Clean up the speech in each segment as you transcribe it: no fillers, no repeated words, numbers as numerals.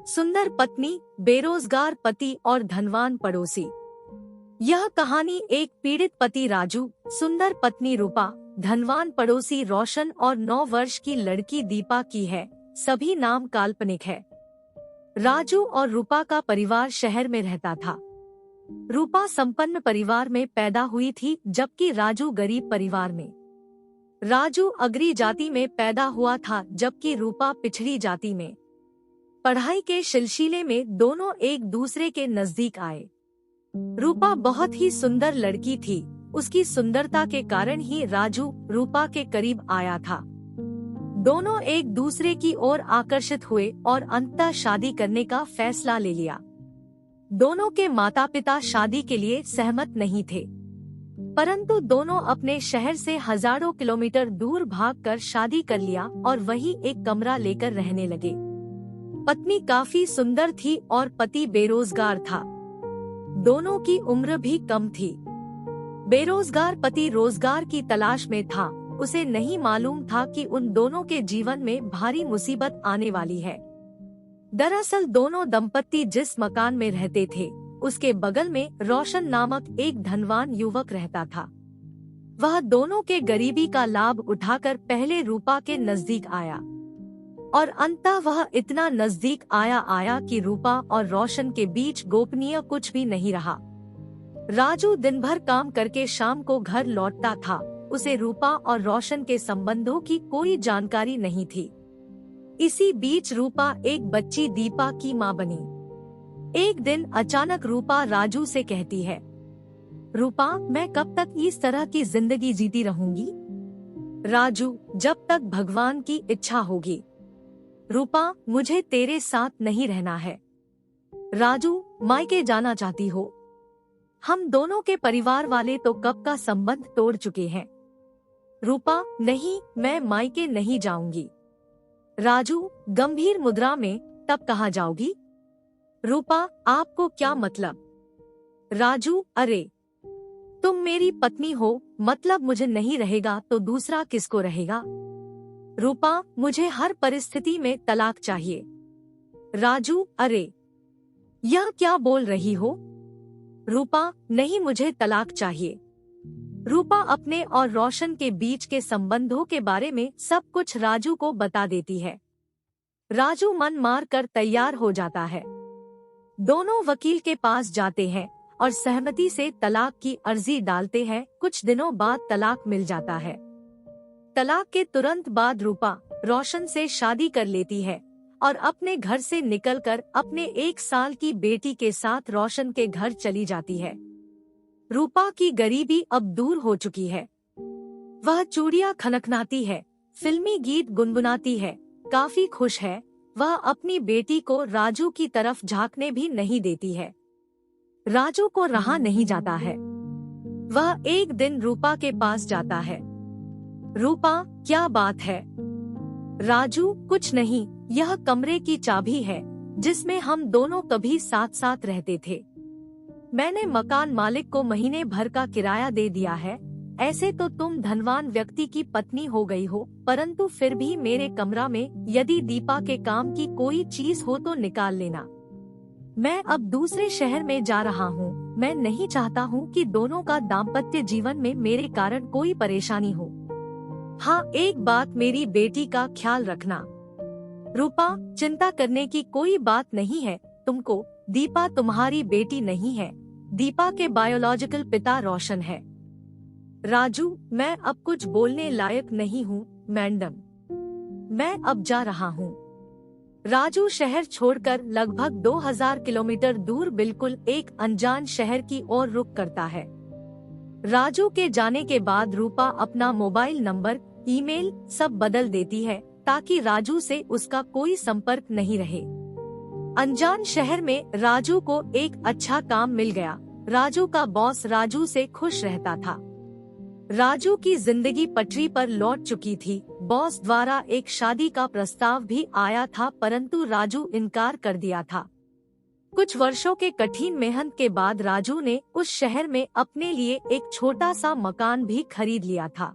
सुंदर पत्नी, बेरोजगार पति और धनवान पड़ोसी। यह कहानी एक पीड़ित पति राजू, सुंदर पत्नी रूपा, धनवान पड़ोसी रोशन और 9 वर्ष की लड़की दीपा की है। सभी नाम काल्पनिक है। राजू और रूपा का परिवार शहर में रहता था। रूपा संपन्न परिवार में पैदा हुई थी, जबकि राजू गरीब परिवार में। राजू अग्री जाति में पैदा हुआ था, जबकि रूपा पिछड़ी जाति में। पढ़ाई के सिलसिले में दोनों एक दूसरे के नजदीक आए। रूपा बहुत ही सुंदर लड़की थी। उसकी सुंदरता के कारण ही राजू रूपा के करीब आया था। दोनों एक दूसरे की ओर आकर्षित हुए और अंततः शादी करने का फैसला ले लिया। दोनों के माता पिता शादी के लिए सहमत नहीं थे, परंतु दोनों अपने शहर से हजारों किलोमीटर दूर भागकर शादी कर लिया और वहीं एक कमरा लेकर रहने लगे। पत्नी काफी सुंदर थी और पति बेरोजगार था। दोनों की उम्र भी कम थी। बेरोजगार पति रोजगार की तलाश में था। उसे नहीं मालूम था कि उन दोनों के जीवन में भारी मुसीबत आने वाली है। दरअसल दोनों दंपत्ति जिस मकान में रहते थे, उसके बगल में रोशन नामक एक धनवान युवक रहता था। वह दोनों के गरीबी का लाभ उठाकर पहले रूपा के नजदीक आया और अंततः वह इतना नजदीक आया कि रूपा और रोशन के बीच गोपनीय कुछ भी नहीं रहा। राजू दिन भर काम करके शाम को घर लौटता था। उसे रूपा और रोशन के संबंधों की कोई जानकारी नहीं थी। इसी बीच रूपा एक बच्ची दीपा की मां बनी। एक दिन अचानक रूपा राजू से कहती है, रूपा, मैं कब तक इस तरह की जिंदगी जीती रहूंगी? राजू, जब तक भगवान की इच्छा होगी। रूपा, मुझे तेरे साथ नहीं रहना है। राजू, मायके जाना चाहती हो? हम दोनों के परिवार वाले तो कब का संबंध तोड़ चुके हैं। रूपा, नहीं, मैं मायके नहीं जाऊंगी। राजू गंभीर मुद्रा में, तब कहाँ जाओगी? रूपा, आपको क्या मतलब? राजू, अरे तुम मेरी पत्नी हो, मतलब मुझे नहीं रहेगा तो दूसरा किसको रहेगा? रूपा, मुझे हर परिस्थिति में तलाक चाहिए। राजू, अरे यह क्या बोल रही हो? रूपा, नहीं, मुझे तलाक चाहिए। रूपा अपने और रोशन के बीच के संबंधों के बारे में सब कुछ राजू को बता देती है। राजू मन मार कर तैयार हो जाता है। दोनों वकील के पास जाते हैं और सहमति से तलाक की अर्जी डालते हैं। कुछ दिनों बाद तलाक मिल जाता है। तलाक के तुरंत बाद रूपा रोशन से शादी कर लेती है और अपने घर से निकलकर अपने 1 साल की बेटी के साथ रोशन के घर चली जाती है। रूपा की गरीबी अब दूर हो चुकी है। वह चूड़ियां खनखनाती है, फिल्मी गीत गुनगुनाती है, काफी खुश है। वह अपनी बेटी को राजू की तरफ झांकने भी नहीं देती है। राजू को रहा नहीं जाता है। वह एक दिन रूपा के पास जाता है। रूपा, क्या बात है? राजू, कुछ नहीं, यह कमरे की चाबी है जिसमें हम दोनों कभी साथ साथ रहते थे। मैंने मकान मालिक को महीने भर का किराया दे दिया है। ऐसे तो तुम धनवान व्यक्ति की पत्नी हो गई हो, परंतु फिर भी मेरे कमरा में यदि दीपा के काम की कोई चीज हो तो निकाल लेना। मैं अब दूसरे शहर में जा रहा हूँ। मैं नहीं चाहता हूँ कि दोनों का दाम्पत्य जीवन में मेरे कारण कोई परेशानी हो। हाँ, एक बात, मेरी बेटी का ख्याल रखना। रूपा, चिंता करने की कोई बात नहीं है तुमको। दीपा तुम्हारी बेटी नहीं है। दीपा के बायोलॉजिकल पिता रोशन है। राजू, मैं अब कुछ बोलने लायक नहीं हूँ मैडम। मैं अब जा रहा हूँ। राजू शहर छोड़कर लगभग 2000 किलोमीटर दूर बिल्कुल एक अनजान शहर की ओर रुख करता है। राजू के जाने के बाद रूपा अपना मोबाइल नंबर, ईमेल सब बदल देती है ताकि राजू से उसका कोई संपर्क नहीं रहे। अनजान शहर में राजू को एक अच्छा काम मिल गया। राजू का बॉस राजू से खुश रहता था। राजू की जिंदगी पटरी पर लौट चुकी थी। बॉस द्वारा एक शादी का प्रस्ताव भी आया था, परंतु राजू इनकार कर दिया था। कुछ वर्षों के कठिन मेहनत के बाद राजू ने उस शहर में अपने लिए एक छोटा सा मकान भी खरीद लिया था।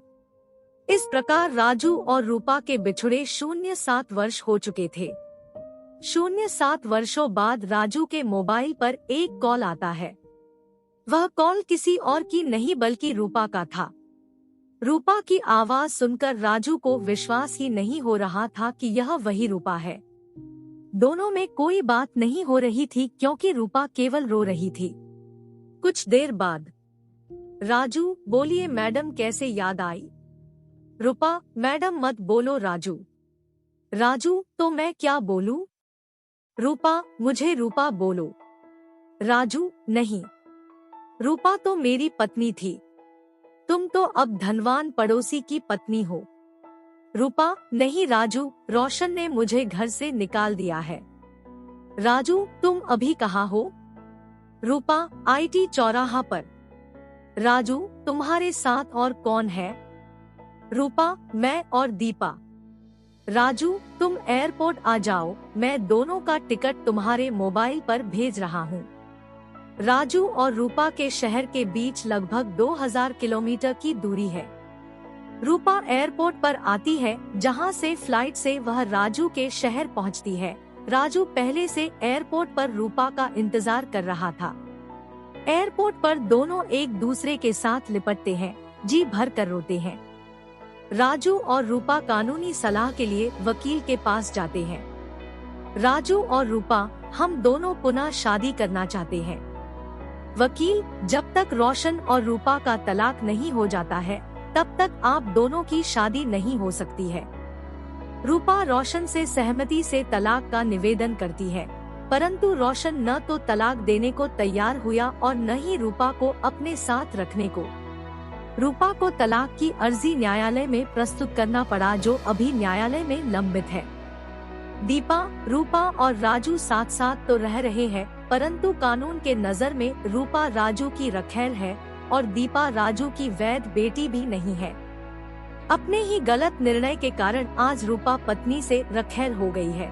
इस प्रकार राजू और रूपा के बिछुड़े 07 वर्ष हो चुके थे। 07 वर्षों बाद राजू के मोबाइल पर एक कॉल आता है। वह कॉल किसी और की नहीं बल्कि रूपा का था। रूपा की आवाज सुनकर राजू को विश्वास ही नहीं हो रहा था कि यह वही रूपा है। दोनों में कोई बात नहीं हो रही थी क्योंकि रूपा केवल रो रही थी। कुछ देर बाद, राजू, बोलिए मैडम, कैसे याद आई? रूपा, मैडम मत बोलो राजू। राजू, तो मैं क्या बोलूं? रूपा, मुझे रूपा बोलो। राजू, नहीं, रूपा तो मेरी पत्नी थी, तुम तो अब धनवान पड़ोसी की पत्नी हो। रूपा, नहीं राजू, रोशन ने मुझे घर से निकाल दिया है। राजू, तुम अभी कहाँ हो? रूपा, IT चौराहा पर। राजू, तुम्हारे साथ और कौन है? रूपा, मैं और दीपा। राजू, तुम एयरपोर्ट आ जाओ, मैं दोनों का टिकट तुम्हारे मोबाइल पर भेज रहा हूँ। राजू और रूपा के शहर के बीच लगभग 2000 किलोमीटर की दूरी है। रूपा एयरपोर्ट पर आती है, जहां से फ्लाइट से वह राजू के शहर पहुंचती है। राजू पहले से एयरपोर्ट पर रूपा का इंतजार कर रहा था। एयरपोर्ट पर दोनों एक दूसरे के साथ लिपटते हैं, जी भर कर रोते हैं। राजू और रूपा कानूनी सलाह के लिए वकील के पास जाते हैं। राजू और रूपा, हम दोनों पुनः शादी करना चाहते हैं। वकील, जब तक रोशन और रूपा का तलाक नहीं हो जाता है, तब तक आप दोनों की शादी नहीं हो सकती है। रूपा रोशन से सहमति से तलाक का निवेदन करती है, परंतु रोशन न तो तलाक देने को तैयार हुआ और न ही रूपा को अपने साथ रखने को। रूपा को तलाक की अर्जी न्यायालय में प्रस्तुत करना पड़ा, जो अभी न्यायालय में लंबित है। दीपा, रूपा और राजू साथ साथ तो रह रहे हैं, परंतु कानून के नजर में रूपा राजू की रखैल है और दीपा राजू की वैध बेटी भी नहीं है। अपने ही गलत निर्णय के कारण आज रूपा पत्नी से रखैल हो गई है।